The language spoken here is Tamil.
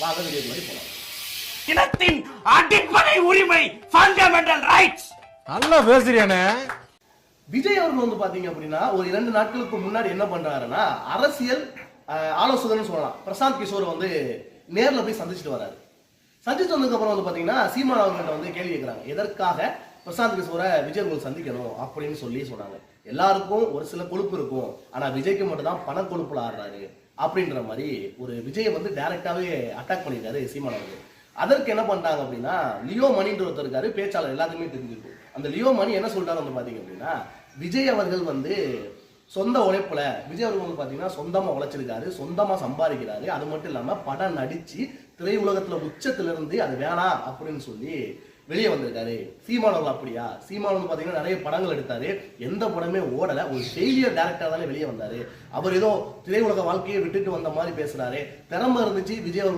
வாங்க வீடியோ மாதிரி போலாம். இனத்தின் அடிப்படை உரிமை ஃபண்டமெண்டல் ரைட்ஸ். நல்லா பேசுறியானே. விஜய் அவர்கள் வந்து பாத்தீங்க அப்படின்னா ஒரு 2 நாட்களுக்கு முன்னாடி என்ன பண்றாருன்னா அரசியல் ஆலோசகர்னு சொல்லலாம் பிரசாந்த் கிஷோர் வந்து நேர்ல போய் சந்திச்சுட்டு வராரு. சந்திச்சு வந்ததுக்கு அப்புறம் வந்து பாத்தீங்கன்னா சீமான் அவர்கிட்ட வந்து கேள்வி கேட்கிறாங்க, எதற்காக பிரசாந்த் கிஷோரை விஜய் அவர்கள் சந்திக்கணும் அப்படின்னு சொல்லி சொன்னாங்க. எல்லாருக்கும் ஒரு சில கொழுப்பு இருக்கும், ஆனா விஜய்க்கு மட்டும் தான் பண கொழுப்புல ஆடுறாரு அப்படின்ற மாதிரி ஒரு விஜயை வந்து டைரக்டாவே அட்டாக் பண்ணிருக்காரு சீமான் அவர்கள். அதற்கு என்ன பண்ணிட்டாங்க அப்படின்னா லியோ மணின்ற ஒருத்தர் இருக்காரு, பேச்சாளர் எல்லாத்துக்குமே தெரிஞ்சிருக்கும். அந்த லியோ மணி என்ன சொல்றாரு வந்து பாத்தீங்க அப்படின்னா விஜய் அவர்கள் வந்து சொந்த உழைப்புல விஜய் அவர்கள் வந்து பாத்தீங்கன்னா சொந்தமா உழைச்சிருக்காரு, சொந்தமா சம்பாதிக்கிறாரு. அது மட்டும் இல்லாம படம் நடிச்சு திரையுலகத்துல உச்சத்துல இருந்து அது வேணாம் அப்படின்னு சொல்லி வெளியே வந்திருக்காரு. சீமான் அவர்கள் அப்படியா? சீமான் வந்து பாத்தீங்கன்னா நிறைய படங்கள் எடுத்தாரு, எந்த படமே ஓடல, ஒரு ஃபெயிலியர் டைரக்டர் தானே வெளியே வந்தாரு. அவர் ஏதோ திரையுலக வாழ்க்கையை விட்டுட்டு வந்த மாதிரி பேசுறாரு. திறமை இருந்துச்சு விஜய் அவர்கள்